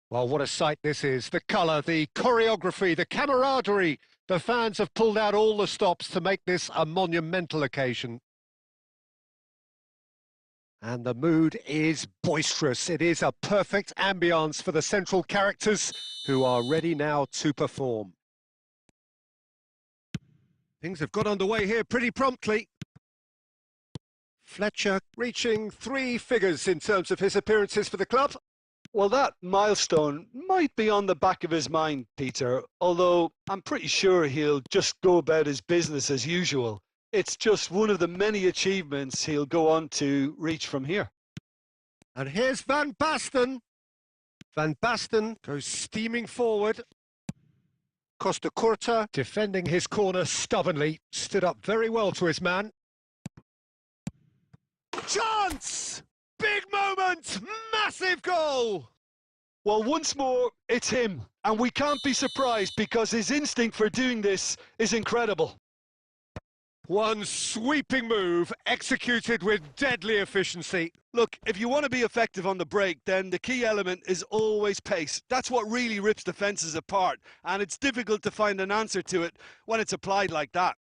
Well, what a sight this is. The colour, the choreography, the camaraderie. The fans have pulled out all the stops to make this a monumental occasion. And the mood is boisterous. It is a perfect ambience for the central characters who are ready now to perform. Things have got underway here pretty promptly. Fletcher reaching 3 figures in terms of his appearances for the club. Well, that milestone might be on the back of his mind, Peter, although I'm pretty sure he'll just go about his business as usual. It's just one of the many achievements he'll go on to reach from here. And here's Van Basten. Van Basten goes steaming forward. Costa Curta, defending his corner stubbornly, stood up very well to his man. Chance! Big moment! Massive goal! Well, once more, it's him. And we can't be surprised because his instinct for doing this is incredible. One sweeping move, executed with deadly efficiency. Look, if you want to be effective on the break, then the key element is always pace. That's what really rips defences apart, and it's difficult to find an answer to it when it's applied like that.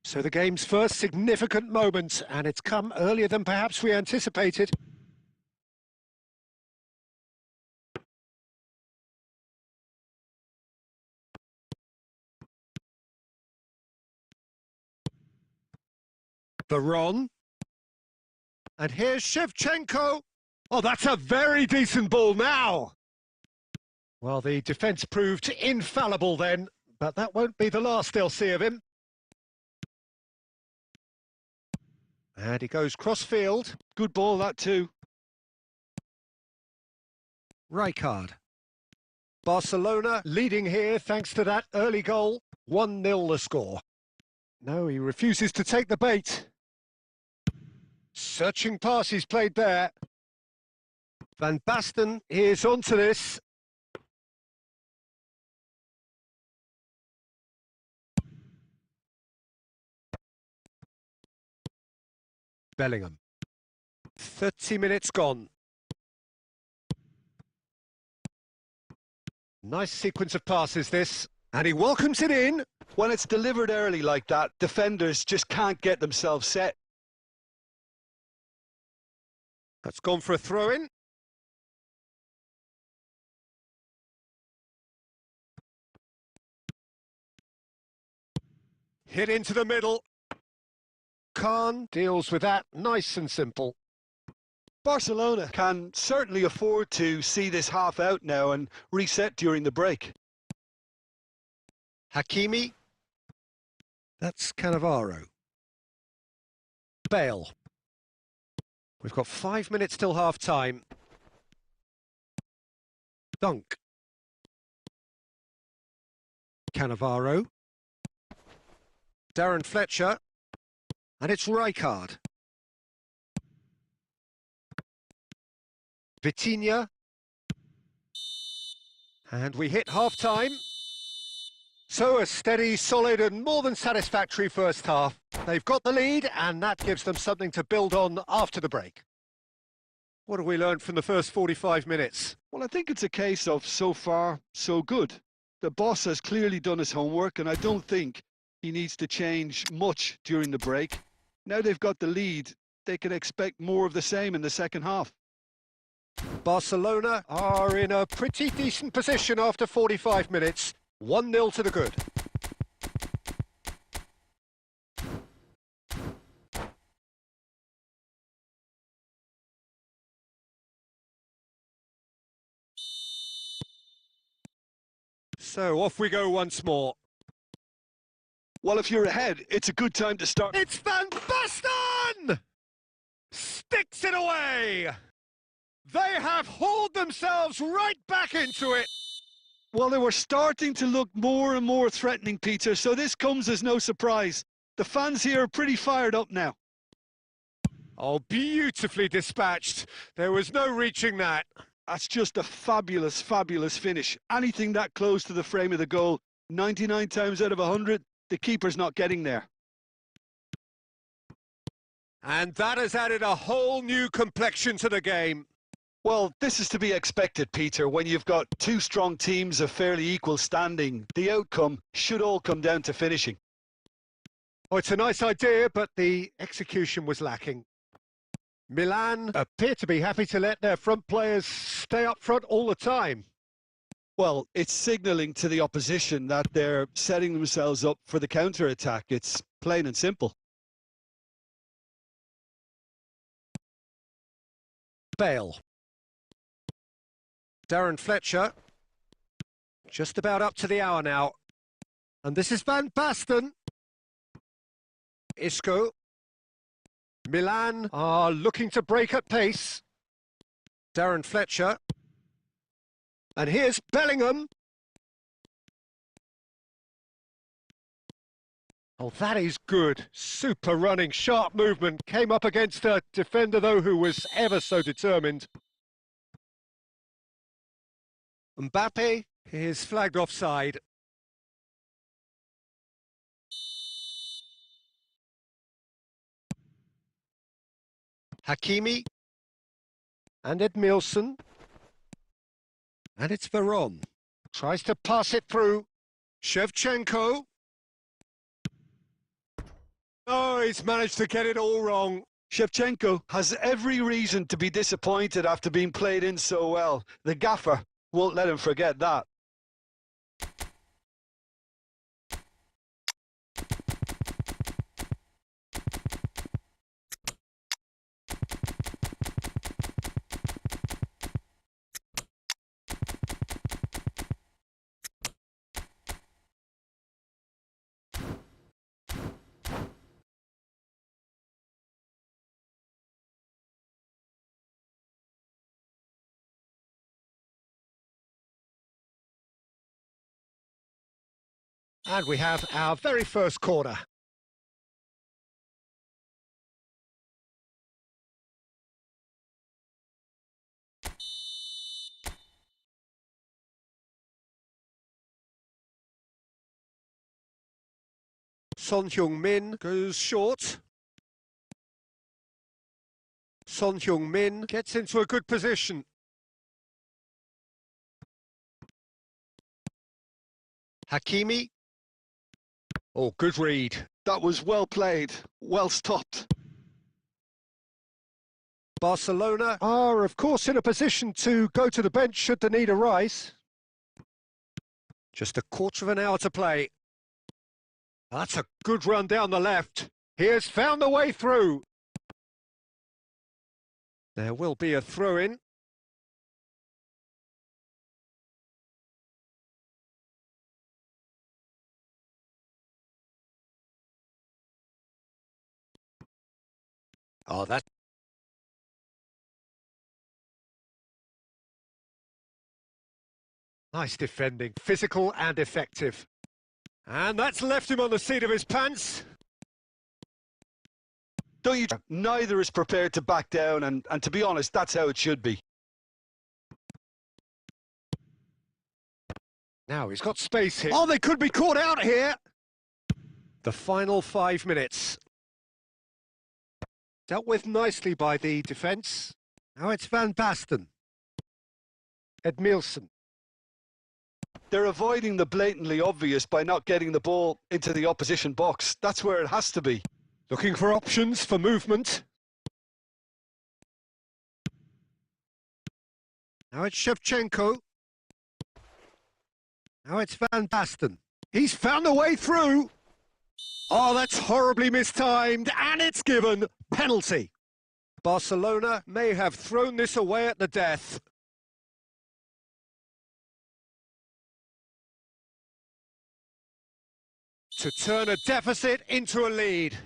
So the game's first significant moment, and it's come earlier than perhaps we anticipated. Veron. And here's Shevchenko. Oh, that's a very decent ball now. Well, the defence proved infallible then, but that won't be the last they'll see of him. And he goes cross-field. Good ball, that too. Rijkaard. Barcelona leading here thanks to that early goal. 1-0 the score. No, he refuses to take the bait. Searching pass he's played there. Van Basten is onto this. Bellingham. 30 minutes gone. Nice sequence of passes this, and he welcomes it in. When it's delivered early like that, defenders just can't get themselves set. That's gone for a throw-in. Hit into the middle. Khan deals with that nice and simple. Barcelona can certainly afford to see this half out now and reset during the break. Hakimi. That's Cannavaro. Bale. We've got 5 minutes till half-time. Dunk. Cannavaro. Darren Fletcher. And it's Rijkaard. Vitinha. And we hit half-time. So a steady, solid and more than satisfactory first half. They've got the lead and that gives them something to build on after the break. What have we learned from the first 45 minutes? Well, I think it's a case of so far, so good. The boss has clearly done his homework and I don't think he needs to change much during the break. Now they've got the lead, they can expect more of the same in the second half. Barcelona are in a pretty decent position after 45 minutes. 1-0 to the good. So off we go once more. Well, if you're ahead, it's a good time to start. It's Van Basten! Sticks it away! They have hauled themselves right back into it. Well, they were starting to look more and more threatening, Peter, so this comes as no surprise. The fans here are pretty fired up now. Oh, beautifully dispatched. There was no reaching that. That's just a fabulous, fabulous finish. Anything that close to the frame of the goal, 99 times out of 100, the keeper's not getting there. And that has added a whole new complexion to the game. Well, this is to be expected, Peter. When you've got two strong teams of fairly equal standing, the outcome should all come down to finishing. Oh, it's a nice idea, but the execution was lacking. Milan appear to be happy to let their front players stay up front all the time. Well, it's signalling to the opposition that they're setting themselves up for the counter-attack. It's plain and simple. Bale. Darren Fletcher. Just about up to the hour now. And this is Van Basten. Isco. Milan are looking to break at pace. Darren Fletcher. And here's Bellingham. Oh, that is good. Super running, sharp movement. Came up against a defender, though, who was ever so determined. Mbappe is flagged offside. Hakimi. And Edmilson. And it's Veron. Tries to pass it through. Shevchenko. Oh, he's managed to get it all wrong. Shevchenko has every reason to be disappointed after being played in so well. The gaffer won't let him forget that. And we have our very first corner. Son Heung-min goes short. Son Heung-min gets into a good position. Hakimi. Oh, good read. That was well played, well stopped. Barcelona are, of course, in a position to go to the bench should the need arise. Just a quarter of an hour to play. That's a good run down the left. He has found the way through. There will be a throw-in. Oh, that. Nice defending, physical and effective. And that's left him on the seat of his pants. Don't you? Neither is prepared to back down, and to be honest, that's how it should be. Now he's got space here. Oh, they could be caught out here. The final 5 minutes. Dealt with nicely by the defence. Now it's Van Basten. Edmilson. They're avoiding the blatantly obvious by not getting the ball into the opposition box. That's where it has to be. Looking for options for movement. Now it's Shevchenko. Now it's Van Basten. He's found a way through. Oh, that's horribly mistimed, and it's given. Penalty. Barcelona may have thrown this away at the death. To turn a deficit into a lead.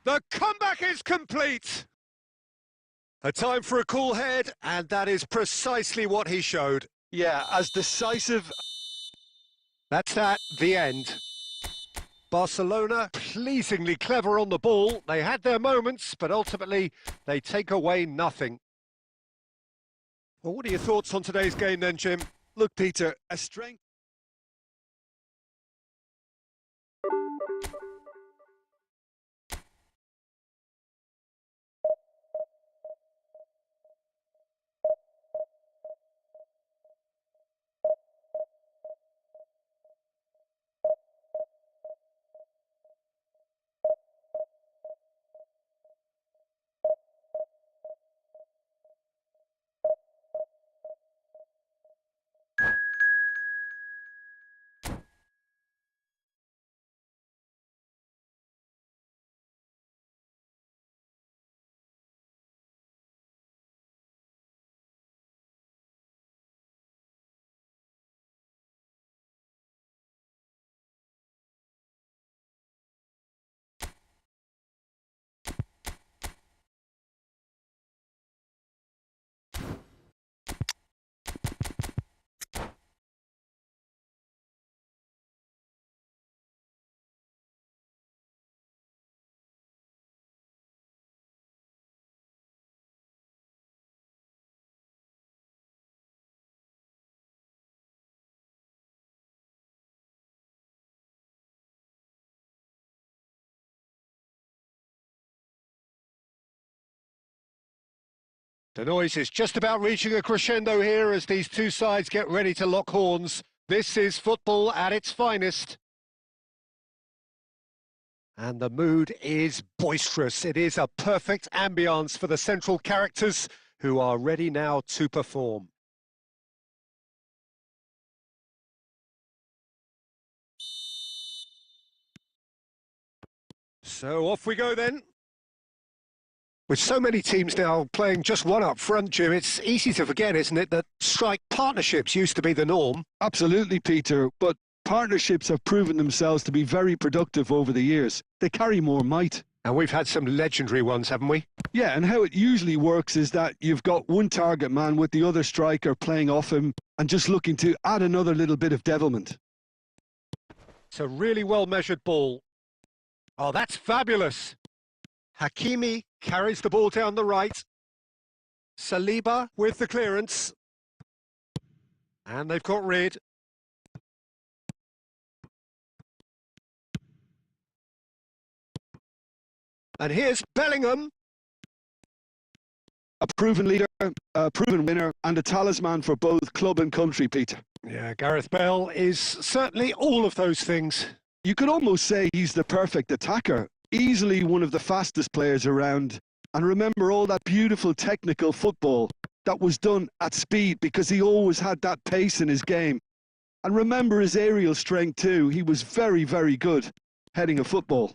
The comeback is complete. A time for a cool head, and that is precisely what he showed. Yeah, as decisive. That's that, the end. Barcelona, pleasingly clever on the ball. They had their moments, but ultimately they take away nothing. Well, what are your thoughts on today's game then, Jim? Look, Peter, a strength. The noise is just about reaching a crescendo here as these two sides get ready to lock horns. This is football at its finest. And the mood is boisterous. It is a perfect ambience for the central characters who are ready now to perform. So off we go then. With so many teams now playing just one up front, Jim, it's easy to forget, isn't it, that strike partnerships used to be the norm. Absolutely, Peter, but partnerships have proven themselves to be very productive over the years. They carry more might. And we've had some legendary ones, haven't we? Yeah, and how it usually works is that you've got one target man with the other striker playing off him and just looking to add another little bit of devilment. It's a really well-measured ball. Oh, that's fabulous. Hakimi carries the ball down the right. Saliba with the clearance. And they've got rid. And here's Bellingham. A proven leader, a proven winner, and a talisman for both club and country, Peter. Yeah, Gareth Bale is certainly all of those things. You could almost say he's the perfect attacker. Easily one of the fastest players around. And remember all that beautiful technical football that was done at speed because he always had that pace in his game. And remember his aerial strength too. He was very, very good heading a football.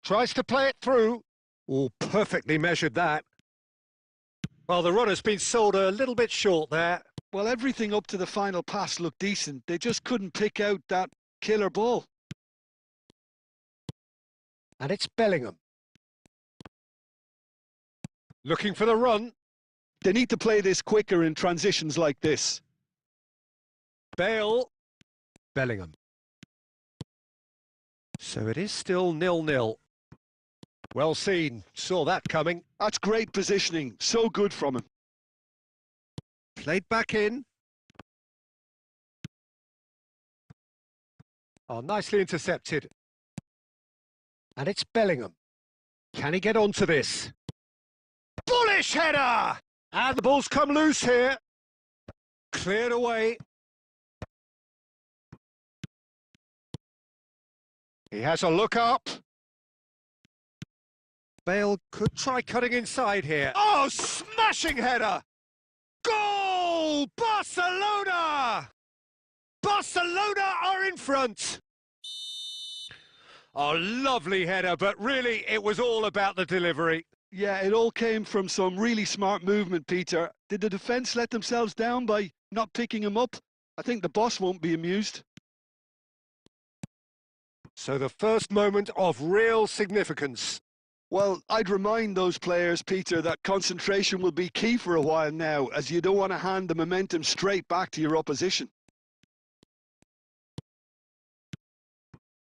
Tries to play it through. Oh, perfectly measured that. Well, the runner's been sold a little bit short there. Well, everything up to the final pass looked decent. They just couldn't pick out that killer ball. And it's Bellingham. Looking for the run. They need to play this quicker in transitions like this. Bale. Bellingham. So it is still 0-0. Well seen. Saw that coming. That's great positioning. So good from him. Played back in. Oh, nicely intercepted. And it's Bellingham. Can he get onto this? Bullish header! And the ball's come loose here. Cleared away. He has a look up. Bale could try cutting inside here. Oh, smashing header! Goal! Barcelona! Barcelona are in front. Oh, lovely header, but really it was all about the delivery. Yeah, it all came from some really smart movement, Peter. Did the defence let themselves down by not picking him up? I think the boss won't be amused. So the first moment of real significance. Well, I'd remind those players, Peter, that concentration will be key for a while now, as you don't want to hand the momentum straight back to your opposition.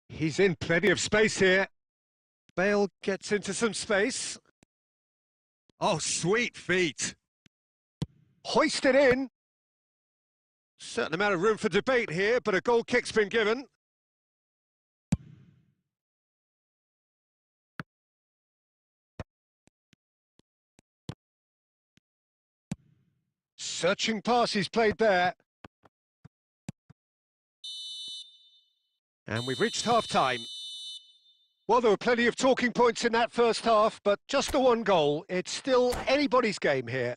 He's in plenty of space here. Bale gets into some space. Oh, sweet feet. Hoisted in. Certain amount of room for debate here, but a goal kick's been given. Searching pass he's played there. And we've reached half-time. Well, there were plenty of talking points in that first half, but just the one goal. It's still anybody's game here.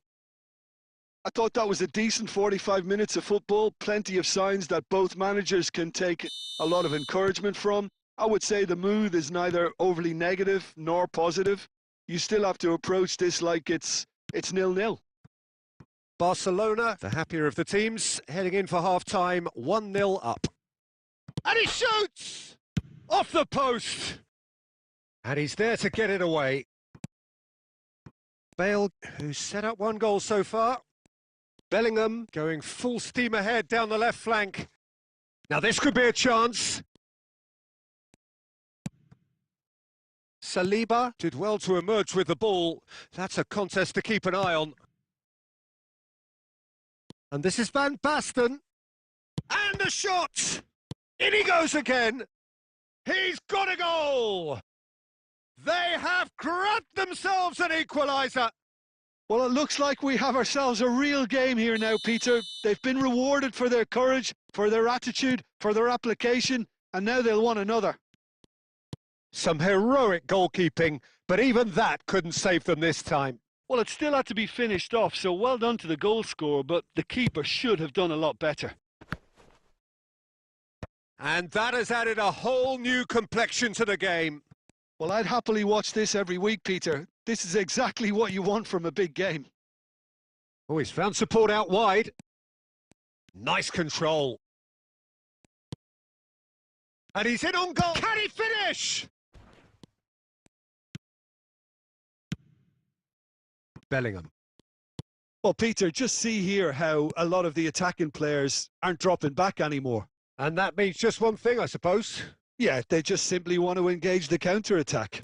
I thought that was a decent 45 minutes of football. Plenty of signs that both managers can take a lot of encouragement from. I would say the mood is neither overly negative nor positive. You still have to approach this like it's 0-0. Barcelona, the happier of the teams, heading in for half-time, 1-0 up. And he shoots! Off the post! And he's there to get it away. Bale, who's set up one goal so far. Bellingham going full steam ahead down the left flank. Now this could be a chance. Saliba did well to emerge with the ball. That's a contest to keep an eye on. And this is Van Basten. And the shot! In he goes again. He's got a goal! They have grabbed themselves an equaliser. Well, it looks like we have ourselves a real game here now, Peter. They've been rewarded for their courage, for their attitude, for their application, and now they'll want another. Some heroic goalkeeping, but even that couldn't save them this time. Well, it still had to be finished off, so well done to the goal scorer, but the keeper should have done a lot better. And that has added a whole new complexion to the game. Well, I'd happily watch this every week, Peter. This is exactly what you want from a big game. Oh, he's found support out wide. Nice control. And he's in on goal. Can he finish? Bellingham. Well, Peter, just see here how a lot of the attacking players aren't dropping back anymore. And that means just one thing, I suppose. Yeah, they just simply want to engage the counter-attack.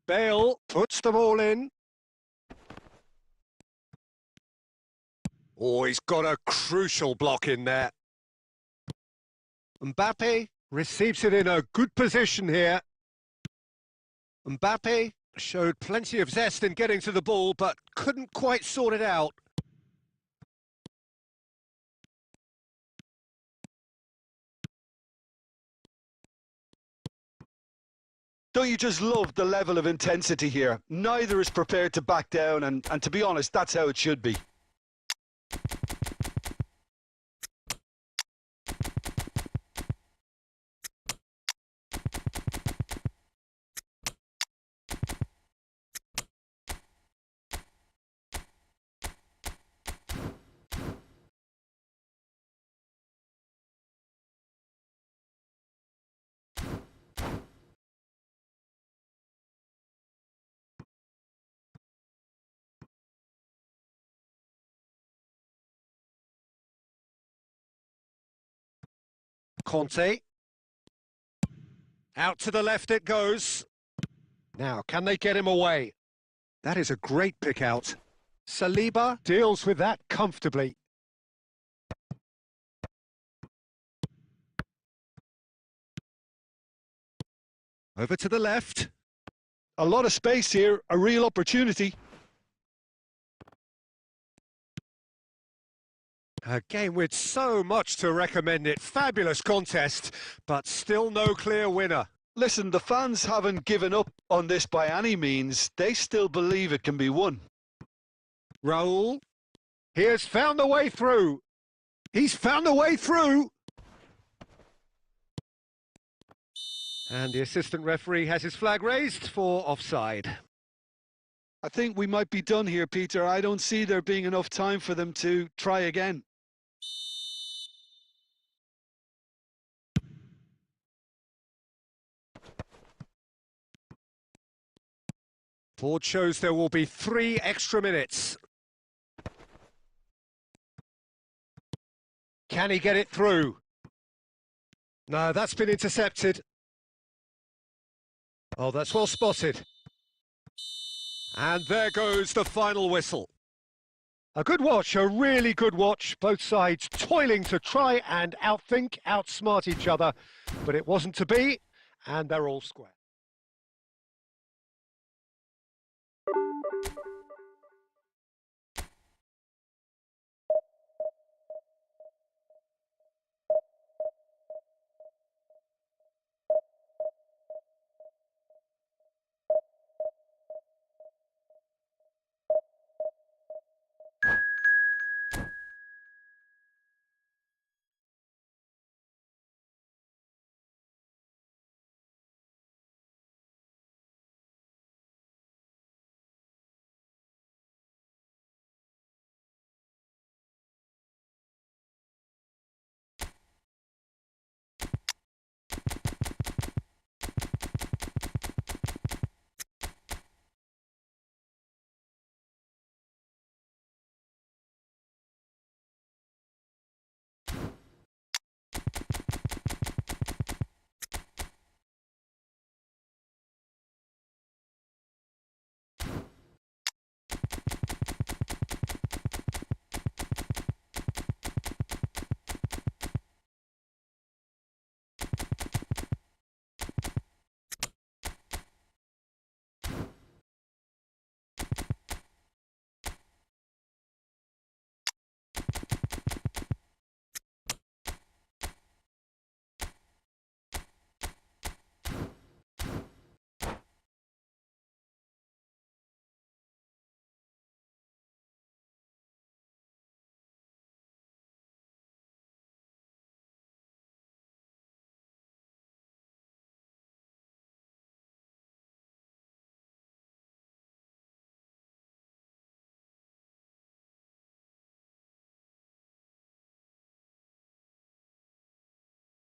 Bale puts the ball in. Oh, he's got a crucial block in there. Mbappe receives it in a good position here. Mbappe showed plenty of zest in getting to the ball, but couldn't quite sort it out. Don't you just love the level of intensity here? Neither is prepared to back down, and to be honest, that's how it should be. Conte. Out to the left it goes. Now, can they get him away? That is a great pick out. Saliba deals with that comfortably. Over to the left. A lot of space here, a real opportunity. A game with so much to recommend it. Fabulous contest, but still no clear winner. Listen, the fans haven't given up on this by any means. They still believe it can be won. Raul. He has found the way through. He's found the way through. And the assistant referee has his flag raised for offside. I think we might be done here, Peter. I don't see there being enough time for them to try again. Board shows there will be 3 extra minutes. Can he get it through? No, that's been intercepted. Oh, that's well spotted. And there goes the final whistle. A good watch, a really good watch. Both sides toiling to try and outthink, outsmart each other. But it wasn't to be, and they're all square.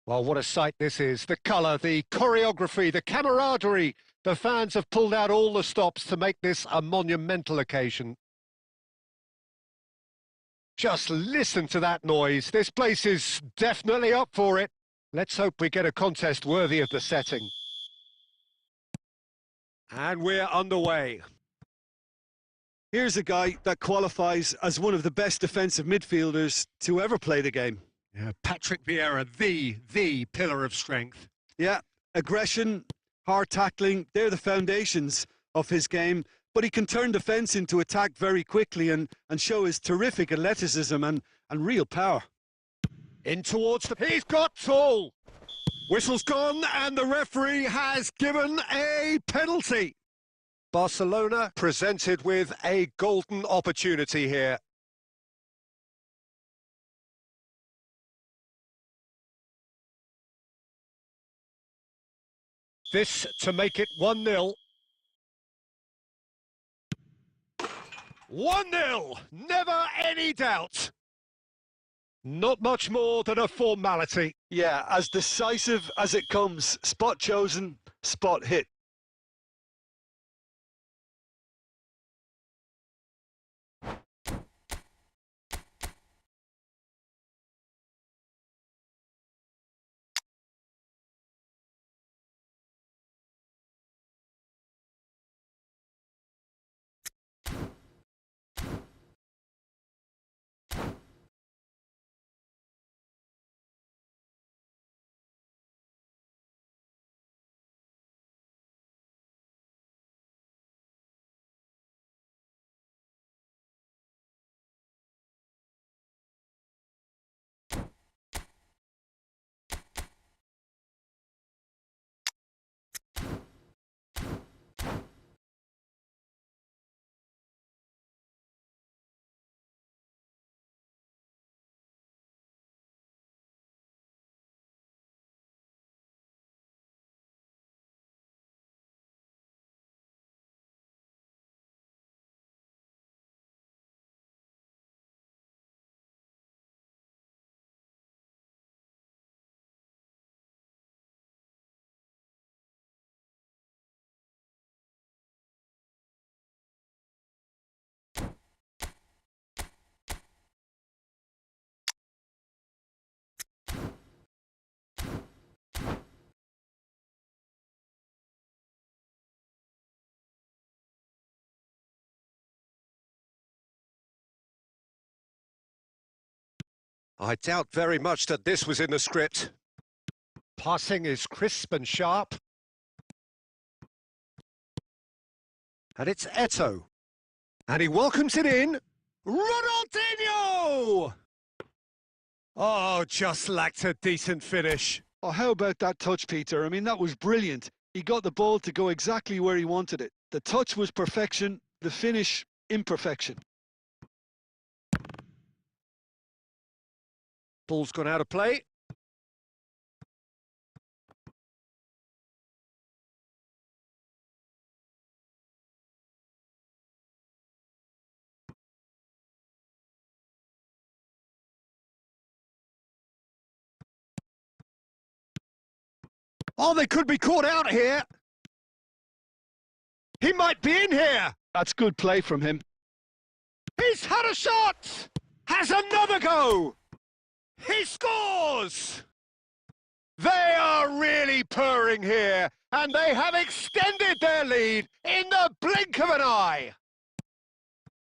Well, what a sight this is. The colour, the choreography, the camaraderie. The fans have pulled out all the stops to make this a monumental occasion. Just listen to that noise. This place is definitely up for it. Let's hope we get a contest worthy of the setting. And we're underway. Here's a guy that qualifies as one of the best defensive midfielders to ever play the game. Yeah, Patrick Vieira, the pillar of strength. Yeah, aggression, hard tackling, they're the foundations of his game. But he can turn defence into attack very quickly and show his terrific athleticism and real power. In towards the... He's got tall! Whistle's gone and the referee has given a penalty. Barcelona presented with a golden opportunity here. This to make it 1-0. 1-0, never any doubt. Not much more than a formality. Yeah, as decisive as it comes. Spot chosen, spot hit. I doubt very much that this was in the script. Passing is crisp and sharp. And it's Eto'o. And he welcomes it in. Ronaldinho! Oh, just lacked a decent finish. Oh, how about that touch, Peter? I mean, that was brilliant. He got the ball to go exactly where he wanted it. The touch was perfection, the finish, imperfection. Ball's gone out of play. Oh, they could be caught out here. He might be in here. That's good play from him. He's had a shot. Has another go. He scores. They are really purring here, and they have extended their lead in the blink of an eye.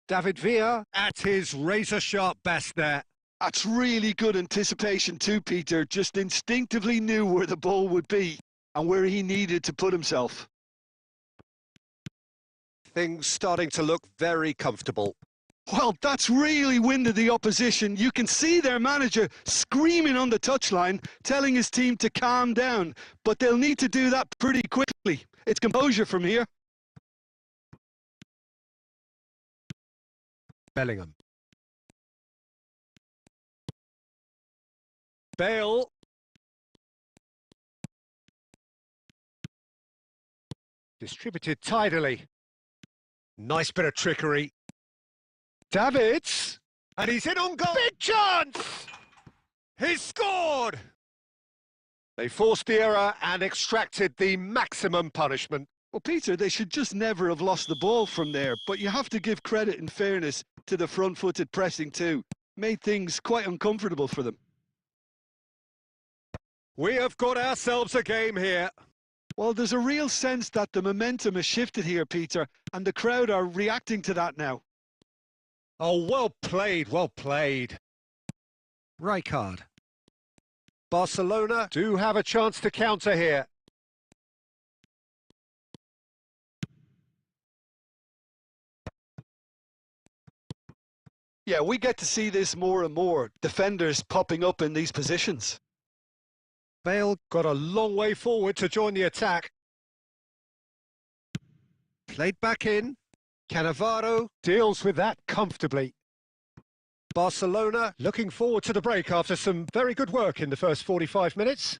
David Villa at his razor-sharp best there. That's really good anticipation too, Peter. Just instinctively knew where the ball would be and where he needed to put himself. Things starting to look very comfortable. Well, that's really winded the opposition. You can see their manager screaming on the touchline, telling his team to calm down. But they'll need to do that pretty quickly. It's composure from here. Bellingham. Bale. Distributed tidily. Nice bit of trickery. Davids. And he's in on goal. Big chance! He's scored! They forced the error and extracted the maximum punishment. Well, Peter, they should just never have lost the ball from there, but you have to give credit and fairness to the front-footed pressing too. Made things quite uncomfortable for them. We have got ourselves a game here. Well, there's a real sense that the momentum has shifted here, Peter, and the crowd are reacting to that now. Oh, well played, well played. Rijkaard. Barcelona do have a chance to counter here. Yeah, we get to see this more and more. Defenders popping up in these positions. Bale got a long way forward to join the attack. Played back in. Cannavaro deals with that comfortably. Barcelona looking forward to the break after some very good work in the first 45 minutes.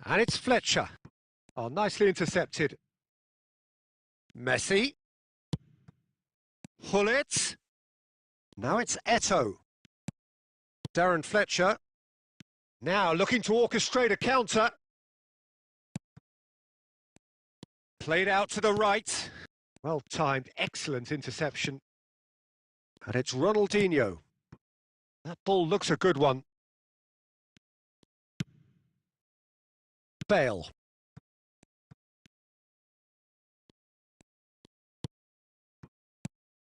And it's Fletcher. Oh, nicely intercepted. Messi. Hullet. Now it's Eto'o. Darren Fletcher. Now looking to orchestrate a counter. Played out to the right. Well timed, excellent interception. And it's Ronaldinho. That ball looks a good one. Bale.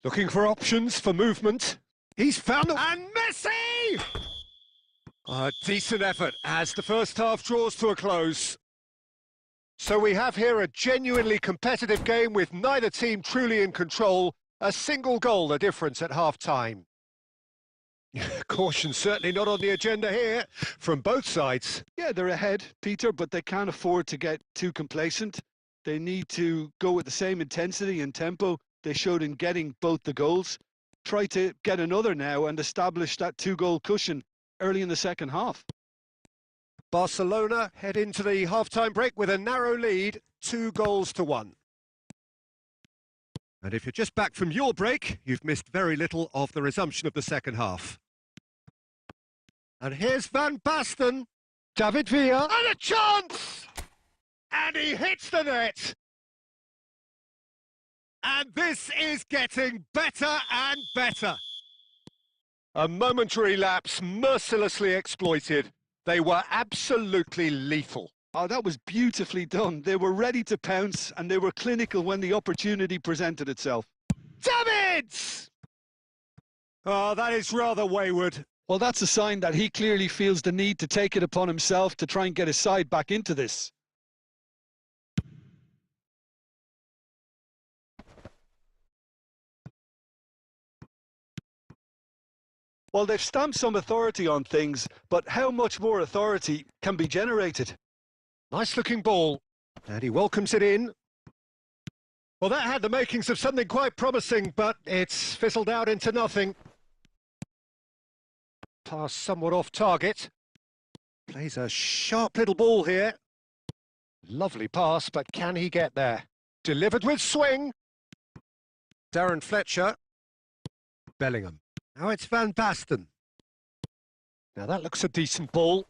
Looking for options for movement. He's found the... And Messi! A decent effort as the first half draws to a close. So we have here a genuinely competitive game with neither team truly in control. A single goal the difference at half-time. Caution certainly not on the agenda here from both sides. Yeah, they're ahead, Peter, but they can't afford to get too complacent. They need to go with the same intensity and tempo they showed in getting both the goals. Try to get another now and establish that two-goal cushion early in the second half. Barcelona head into the half-time break with a narrow lead, 2-1. And if you're just back from your break, you've missed very little of the resumption of the second half. And here's Van Basten, David Villa, and a chance! And he hits the net! And this is getting better and better. A momentary lapse mercilessly exploited. They were absolutely lethal. Oh, that was beautifully done. They were ready to pounce and they were clinical when the opportunity presented itself. Davids! Oh, that is rather wayward. Well, that's a sign that he clearly feels the need to take it upon himself to try and get his side back into this. Well, they've stamped some authority on things, but how much more authority can be generated? Nice looking ball. And he welcomes it in. Well, that had the makings of something quite promising, but it's fizzled out into nothing. Pass somewhat off target. Plays a sharp little ball here. Lovely pass, but can he get there? Delivered with swing. Darren Fletcher. Bellingham. Now it's Van Basten. Now that looks a decent ball.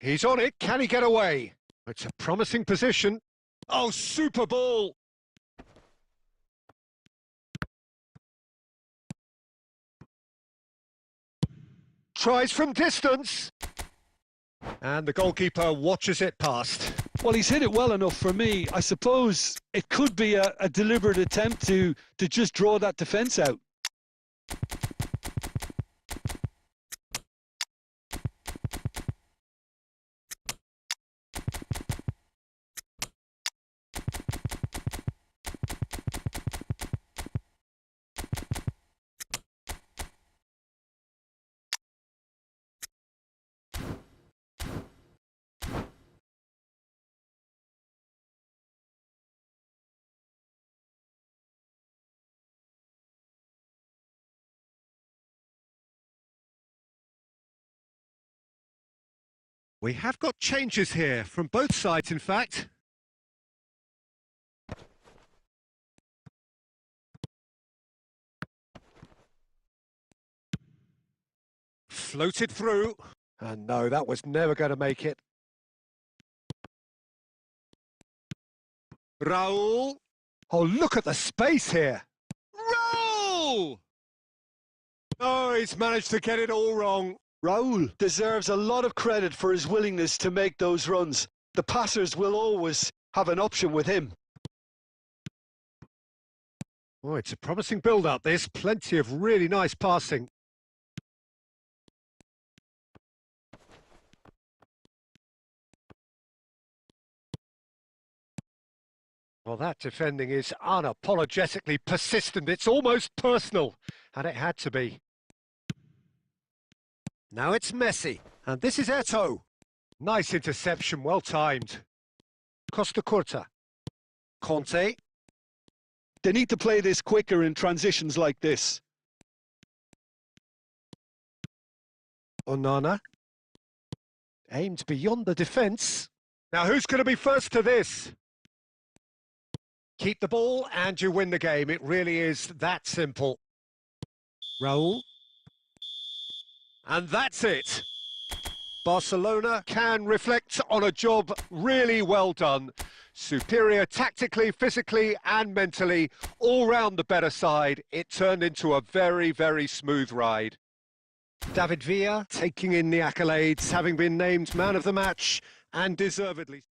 He's on it. Can he get away? It's a promising position. Oh, super ball! Tries from distance. And the goalkeeper watches it past. Well, he's hit it well enough for me. I suppose it could be a deliberate attempt to just draw that defence out. We have got changes here, from both sides in fact. Floated through. And no, that was never going to make it. Raul. Oh, look at the space here. Raul! Oh, he's managed to get it all wrong. Raul deserves a lot of credit for his willingness to make those runs. The passers will always have an option with him. Oh, it's a promising build-up. There's plenty of really nice passing. Well, that defending is unapologetically persistent. It's almost personal, and it had to be. Now it's Messi, and this is Eto'o. Nice interception, well timed. Costa Curta. Conte. They need to play this quicker in transitions like this. Onana. Aimed beyond the defence. Now who's going to be first to this? Keep the ball and you win the game. It really is that simple. Raul. And that's it. Barcelona can reflect on a job really well done. Superior tactically, physically and mentally, all round the better side. It turned into a very, very smooth ride. David Villa taking in the accolades, having been named man of the match, and deservedly.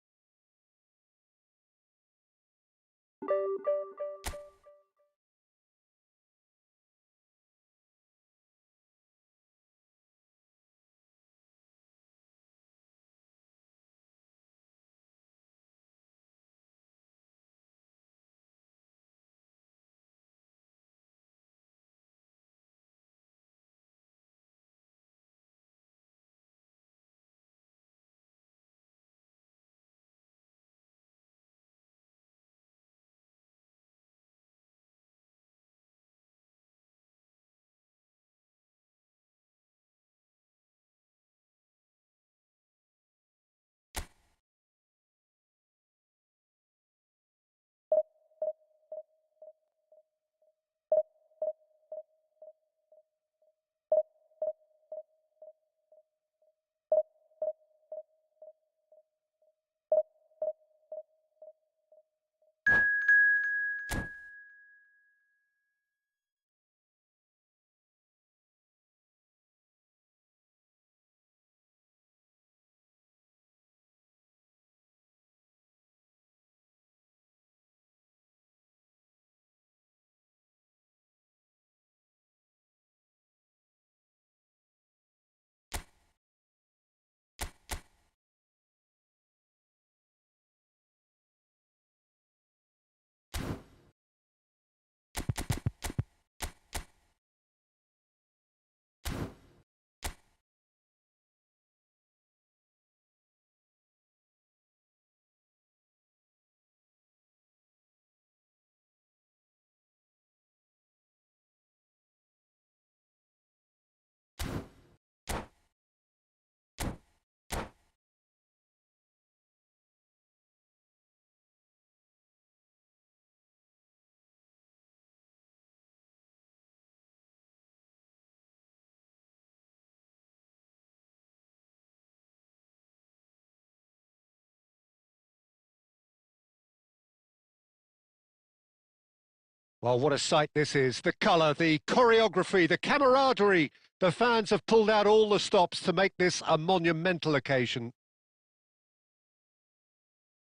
Well, what a sight this is. The colour, the choreography, the camaraderie. The fans have pulled out all the stops to make this a monumental occasion.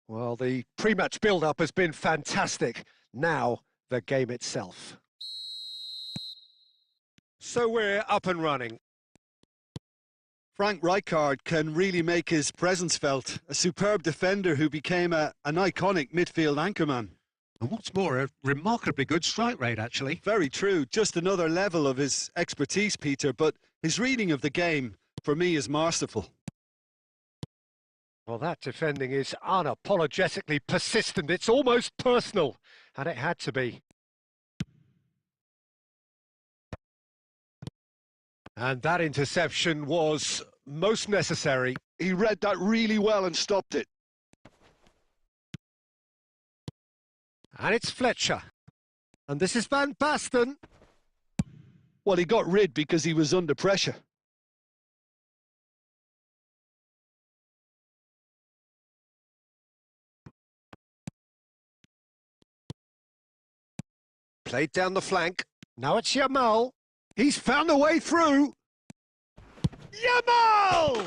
Well, the pre-match build-up has been fantastic. Now, the game itself. So we're up and running. Frank Rijkaard can really make his presence felt. A superb defender who became an iconic midfield anchorman. And what's more, a remarkably good strike rate, actually. Very true. Just another level of his expertise, Peter, but his reading of the game, for me, is masterful. Well, that defending is unapologetically persistent. It's almost personal, and it had to be. And that interception was most necessary. He read that really well and stopped it. And it's Fletcher. And this is Van Basten. Well, he got rid because he was under pressure. Played down the flank. Now it's Yamal. He's found a way through. Yamal!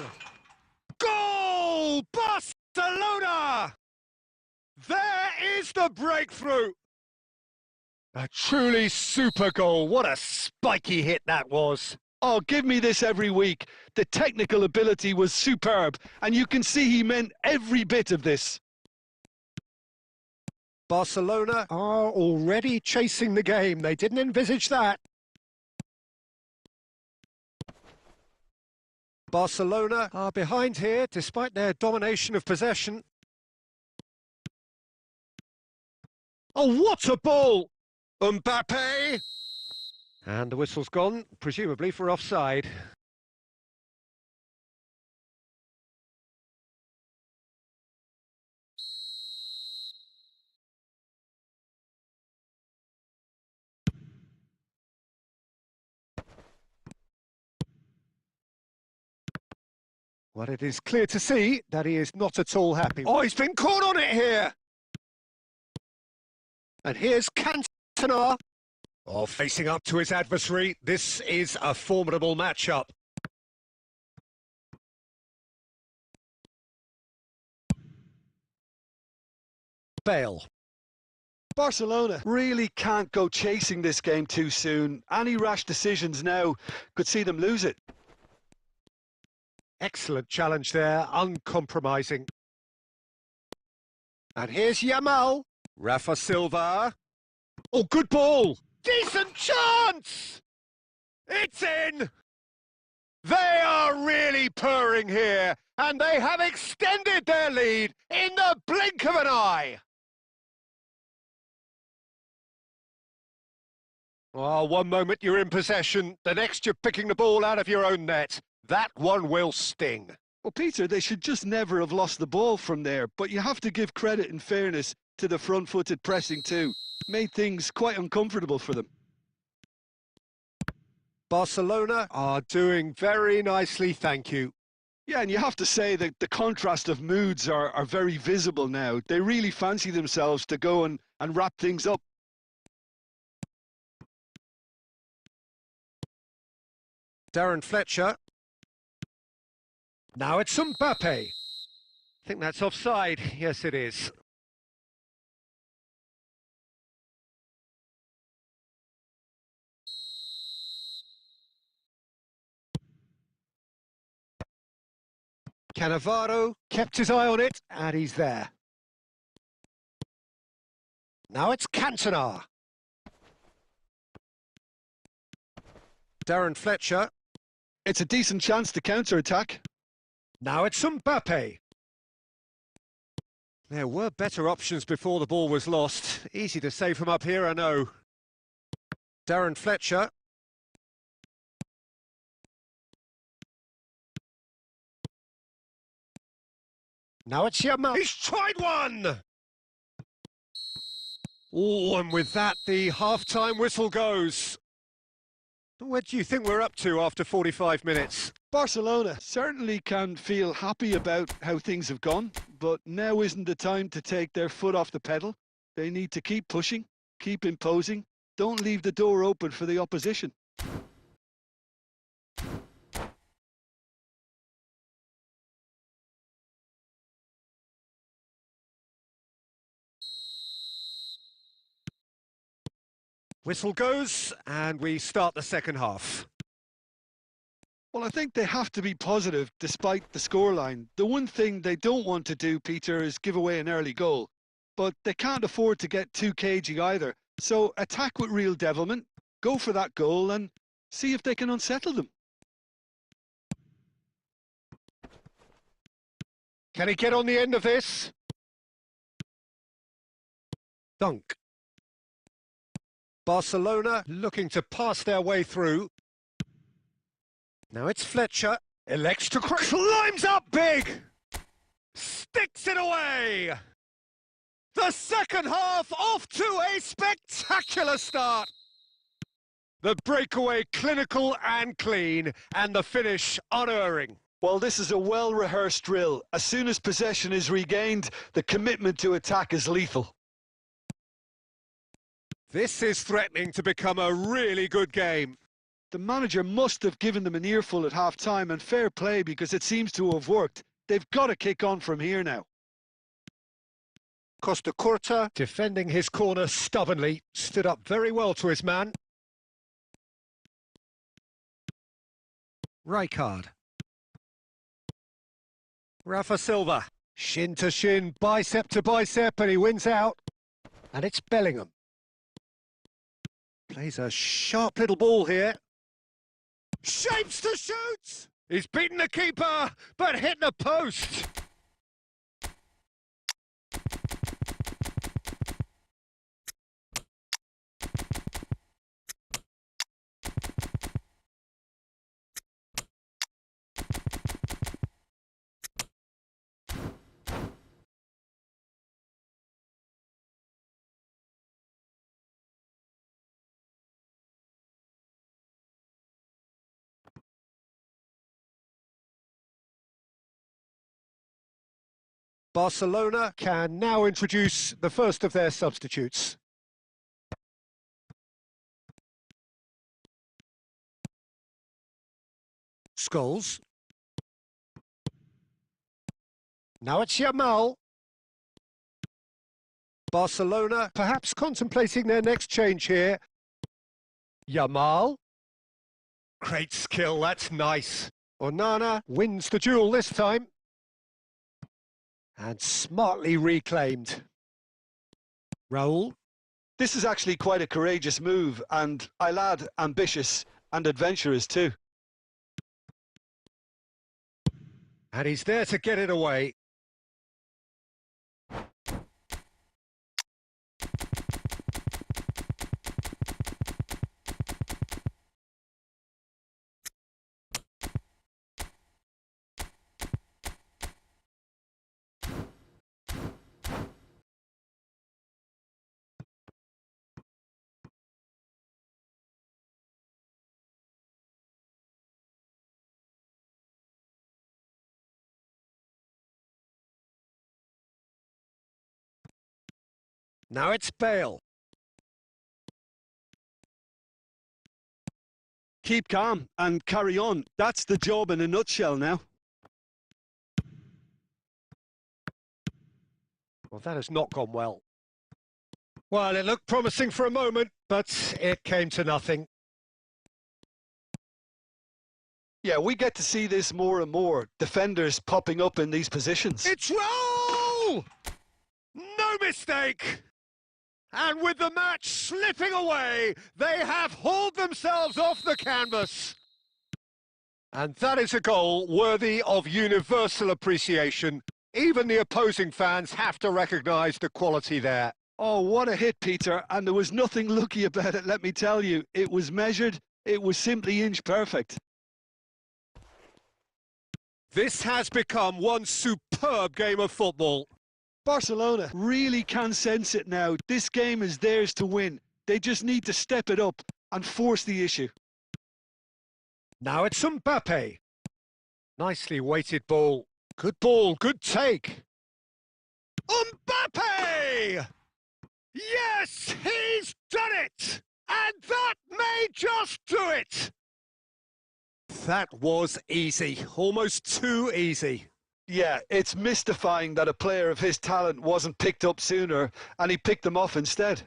Goal! Barcelona! There is the breakthrough. A truly super goal. What a spiky hit that was. Oh, give me this every week. The technical ability was superb, and you can see he meant every bit of this. Barcelona are already chasing the game. They didn't envisage that. Barcelona are behind here despite their domination of possession. Oh, what a ball! Mbappe! And the whistle's gone, presumably for offside. Well, it is clear to see that he is not at all happy. Oh, he's been caught on it here! And here's Cantona. Oh, facing up to his adversary. This is a formidable matchup. Bale. Barcelona really can't go chasing this game too soon. Any rash decisions now could see them lose it. Excellent challenge there, uncompromising. And here's Yamal. Rafa Silva. Oh, good ball! Decent chance! It's in! They are really purring here, and they have extended their lead in the blink of an eye. Oh, one moment you're in possession, the next you're picking the ball out of your own net. That one will sting. Well, Peter, they should just never have lost the ball from there, but you have to give credit and fairness to the front-footed pressing too. Made things quite uncomfortable for them. Barcelona are doing very nicely, thank you. Yeah, and you have to say that the contrast of moods are very visible now. They really fancy themselves to go and wrap things up. Darren Fletcher. Now it's Mbappe. I think that's offside. Yes, it is. Cannavaro kept his eye on it, and he's there. Now it's Cantona. Darren Fletcher. It's a decent chance to counter-attack. Now it's Mbappe. There were better options before the ball was lost. Easy to save from up here, I know. Darren Fletcher. Now it's Yamal. He's tried one! Oh, and with that, the half-time whistle goes. Where do you think we're up to after 45 minutes? Barcelona certainly can feel happy about how things have gone, but now isn't the time to take their foot off the pedal. They need to keep pushing, keep imposing, don't leave the door open for the opposition. Whistle goes, and we start the second half. Well, I think they have to be positive despite the scoreline. The one thing they don't want to do, Peter, is give away an early goal. But they can't afford to get too cagey either. So attack with real devilment, go for that goal and see if they can unsettle them. Can he get on the end of this? Dunk. Barcelona looking to pass their way through. Now it's Fletcher. Elects to climbs up big! Sticks it away! The second half off to a spectacular start! The breakaway clinical and clean, and the finish unerring. Well, this is a well-rehearsed drill. As soon as possession is regained, the commitment to attack is lethal. This is threatening to become a really good game. The manager must have given them an earful at half-time, and fair play because it seems to have worked. They've got to kick on from here now. Costa Curta, defending his corner stubbornly, stood up very well to his man. Rijkaard. Rafa Silva. Shin to shin, bicep to bicep, and he wins out. And it's Bellingham. Plays a sharp little ball here. Shapes to shoot! He's beaten the keeper, but hit the post. Barcelona can now introduce the first of their substitutes. Scholes. Now it's Yamal. Barcelona perhaps contemplating their next change here. Yamal. Great skill, that's nice. Onana wins the duel this time. And smartly reclaimed. Raul. This is actually quite a courageous move, and I'll add ambitious and adventurous too. And he's there to get it away. Now it's Bale. Keep calm and carry on. That's the job in a nutshell now. Well, that has not gone well. Well, it looked promising for a moment, but it came to nothing. Yeah, we get to see this more and more. Defenders popping up in these positions. It's Raul! No mistake! And with the match slipping away, they have hauled themselves off the canvas. And that is a goal worthy of universal appreciation. Even the opposing fans have to recognise the quality there. Oh, what a hit, Peter. And there was nothing lucky about it, let me tell you. It was measured. It was simply inch perfect. This has become one superb game of football. Barcelona really can sense it now. This game is theirs to win. They just need to step it up and force the issue. Now it's Mbappe. Nicely weighted ball. Good ball, good take. Mbappe! Yes, he's done it! And that may just do it! That was easy, almost too easy. Yeah, it's mystifying that a player of his talent wasn't picked up sooner, and he picked them off instead.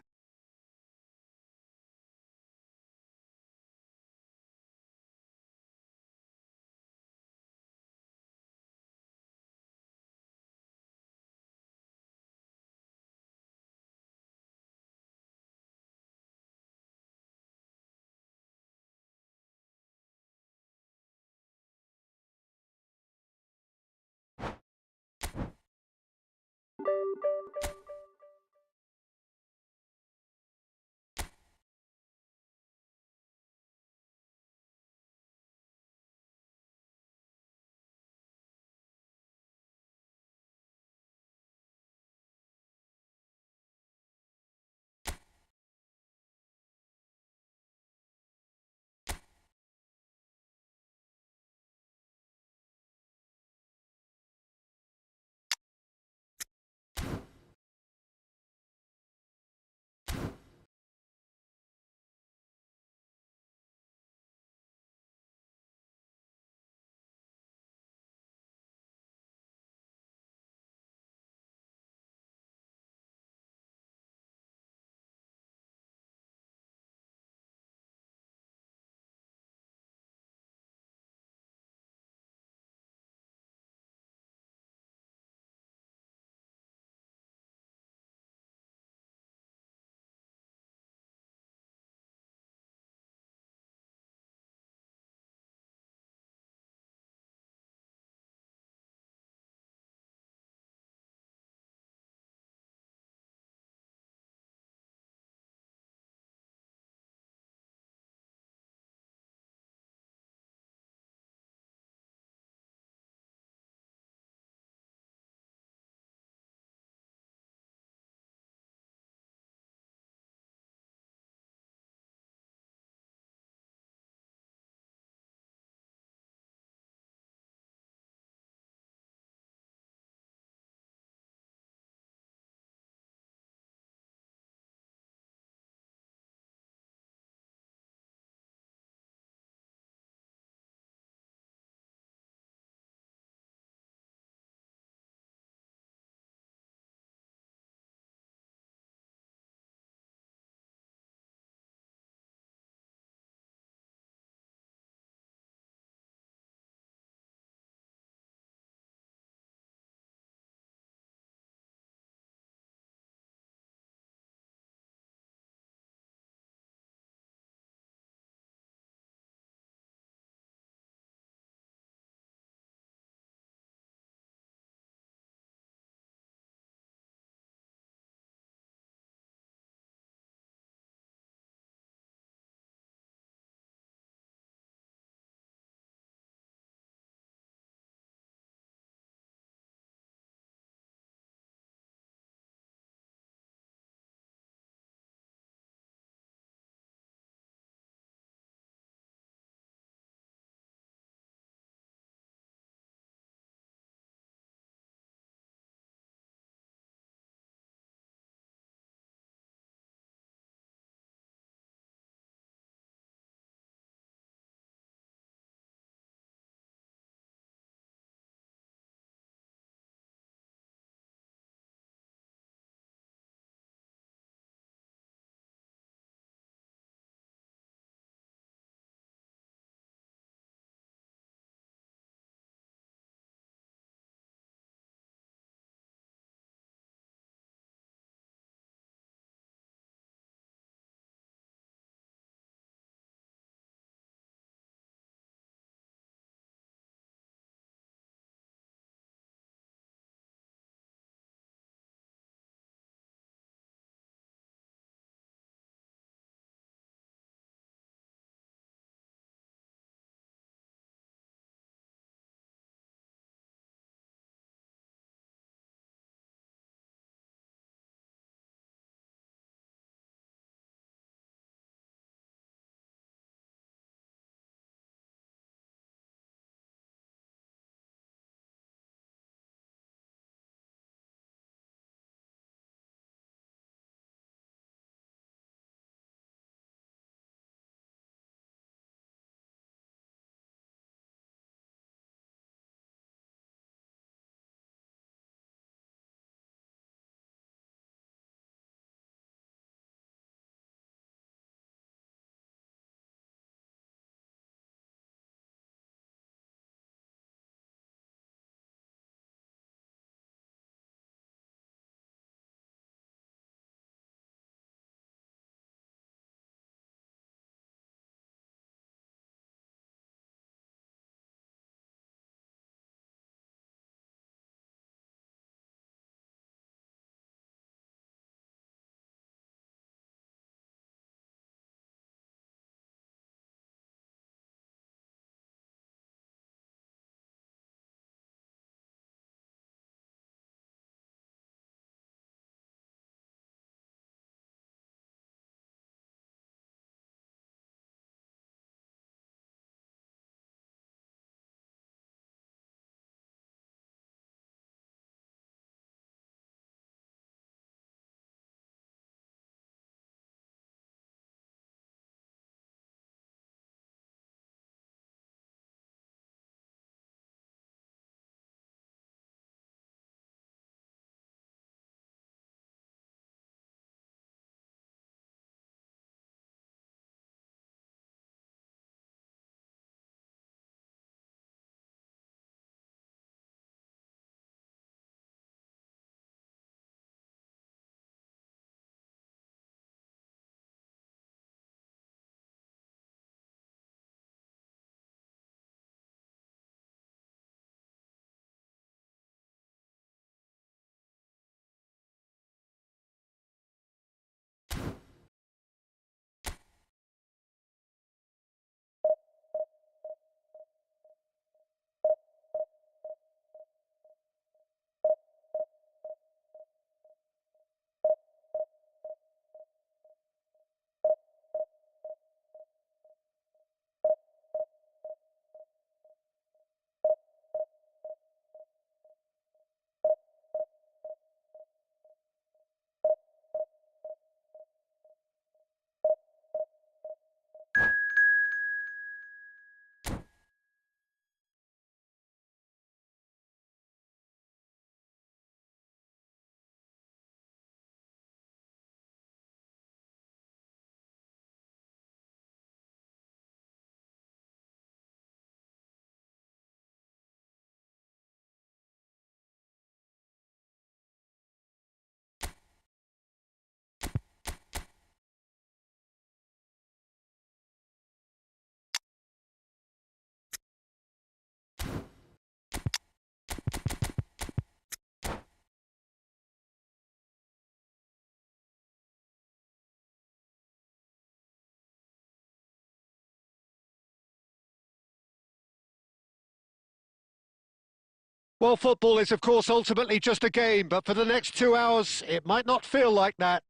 Well, football is, of course, ultimately just a game, but for the next 2 hours, it might not feel like that.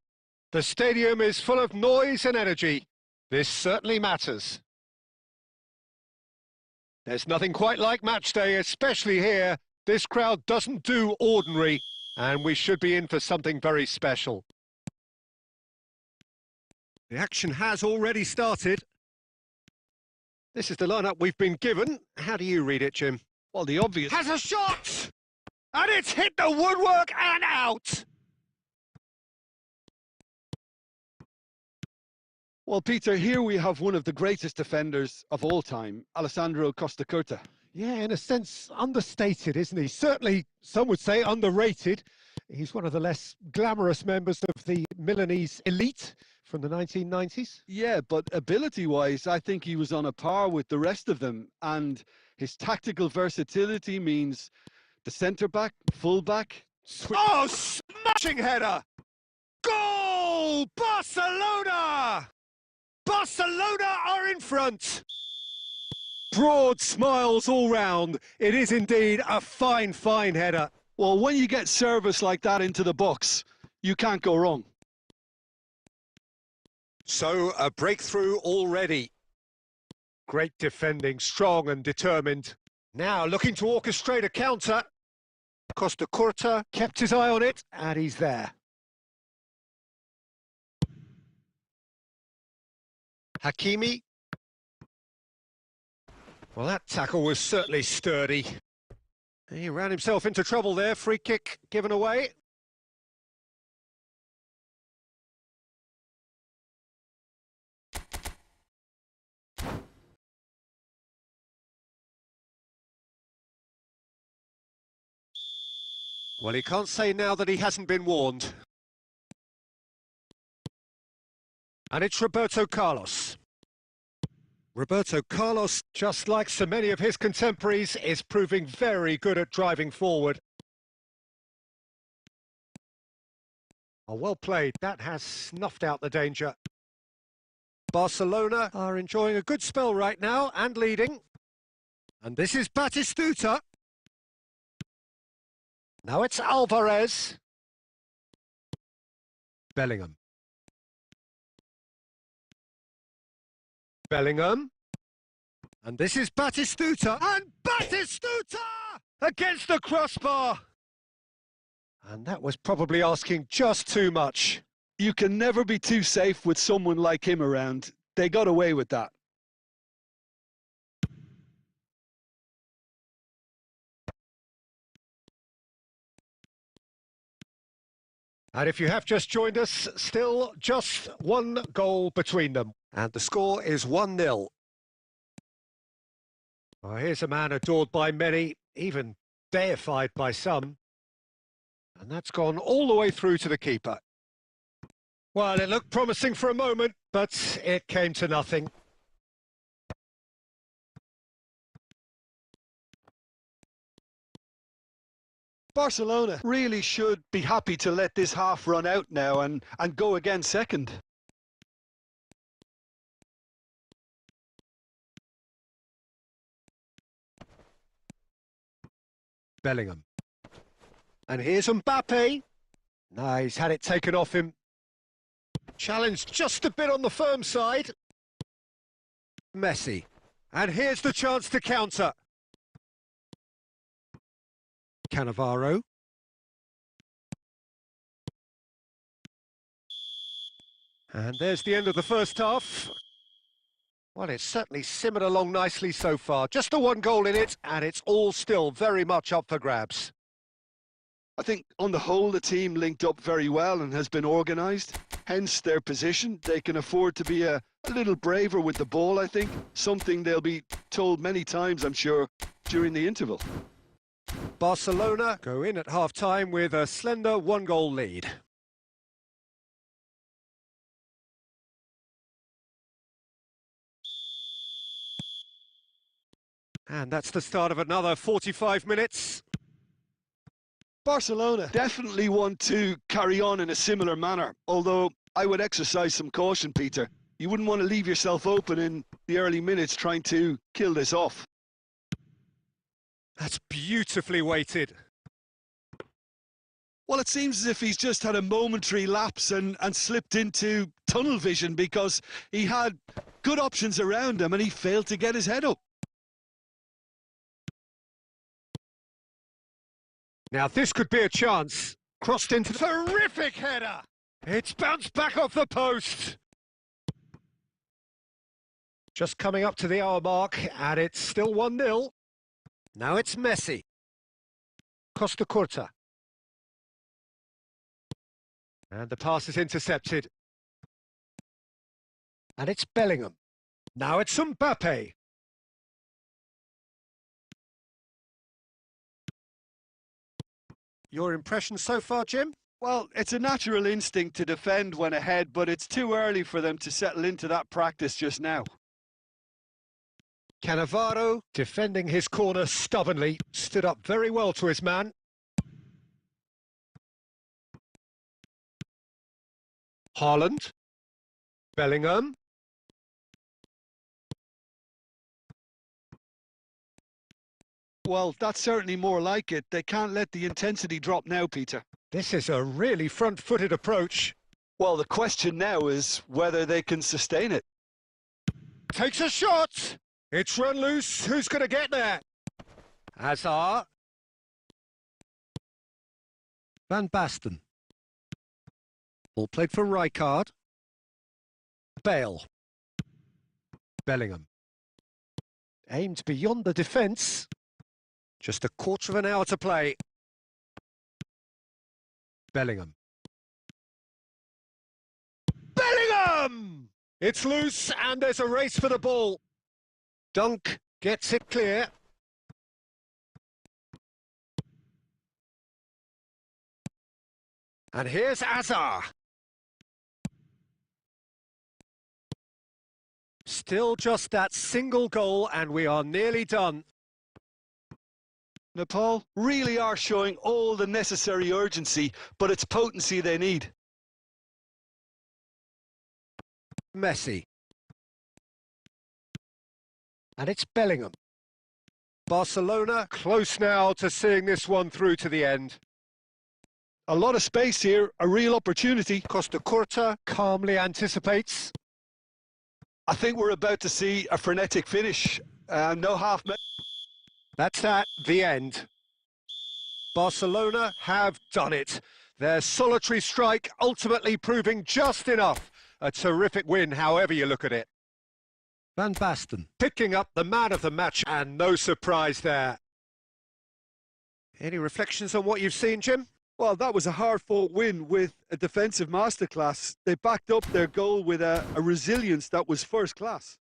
The stadium is full of noise and energy. This certainly matters. There's nothing quite like match day, especially here. This crowd doesn't do ordinary, and we should be in for something very special. The action has already started. This is the lineup we've been given. How do you read it, Jim? Well, the obvious... Has a shot! And it's hit the woodwork and out! Well, Peter, here we have one of the greatest defenders of all time, Alessandro Costacurta. Yeah, in a sense, understated, isn't he? Certainly, some would say underrated. He's one of the less glamorous members of the Milanese elite from the 1990s. Yeah, but ability-wise, I think he was on a par with the rest of them. And his tactical versatility means the centre-back, full-back... Oh, smashing header! Goal! Barcelona! Barcelona are in front! Broad smiles all round. It is indeed a fine, fine header. Well, when you get service like that into the box, you can't go wrong. So, a breakthrough already. Great defending, strong and determined. Now, looking to orchestrate a counter. Costacurta kept his eye on it, and he's there. Hakimi. Well, that tackle was certainly sturdy. He ran himself into trouble there. Free kick given away. Well, he can't say now that he hasn't been warned. And it's Roberto Carlos. Roberto Carlos, just like so many of his contemporaries, is proving very good at driving forward. Oh, well played. That has snuffed out the danger. Barcelona are enjoying a good spell right now and leading. And this is Batistuta. Now it's Alvarez. Bellingham. Bellingham. And this is Batistuta. And Batistuta! Against the crossbar! And that was probably asking just too much. You can never be too safe with someone like him around. They got away with that. And if you have just joined us, still just one goal between them. And the score is 1-0. Well, here's a man adored by many, even deified by some. And that's gone all the way through to the keeper. Well, it looked promising for a moment, but it came to nothing. Barcelona really should be happy to let this half run out now and go again second. Bellingham. And here's Mbappe. No, he's had it taken off him. Challenged just a bit on the firm side. Messi. And here's the chance to counter. Cannavaro. And there's the end of the first half. Well, it's certainly simmered along nicely so far. Just the one goal in it, and it's all still very much up for grabs. I think on the whole the team linked up very well and has been organised. Hence their position. They can afford to be a little braver with the ball, I think. Something they'll be told many times, I'm sure, during the interval. Barcelona go in at half-time with a slender one-goal lead. And that's the start of another 45 minutes. Barcelona definitely want to carry on in a similar manner, although I would exercise some caution, Peter. You wouldn't want to leave yourself open in the early minutes trying to kill this off. That's beautifully weighted. Well, it seems as if he's just had a momentary lapse and slipped into tunnel vision because he had good options around him and he failed to get his head up. Now this could be a chance. Crossed into the terrific header. It's bounced back off the post. Just coming up to the hour mark, and it's still 1-0. Now it's Messi. Costa Curta. And the pass is intercepted. And it's Bellingham. Now it's Mbappe. Your impression so far, Jim? Well, it's a natural instinct to defend when ahead, but it's too early for them to settle into that practice just now. Cannavaro, defending his corner stubbornly, stood up very well to his man. Haaland. Bellingham. Well, that's certainly more like it. They can't let the intensity drop now, Peter. This is a really front-footed approach. Well, the question now is whether they can sustain it. Takes a shot. It's run loose. Who's going to get there? Hazard. Van Basten. Ball played for Rijkaard. Bale. Bellingham. Aimed beyond the defence. Just a quarter of an hour to play. Bellingham. Bellingham! It's loose and there's a race for the ball. Dunk gets it clear. And here's Hazard. Still just that single goal and we are nearly done. Nepal really are showing all the necessary urgency, but it's potency they need. Messi. And it's Bellingham. Barcelona close now to seeing this one through to the end. A lot of space here, a real opportunity. Costa Curta calmly anticipates. I think we're about to see a frenetic finish. No half. That's that, the end. Barcelona have done it. Their solitary strike ultimately proving just enough. A terrific win, however you look at it. Van Basten picking up the man of the match, and no surprise there. Any reflections on what you've seen, Jim? Well, that was a hard-fought win with a defensive masterclass. They backed up their goal with a resilience that was first class.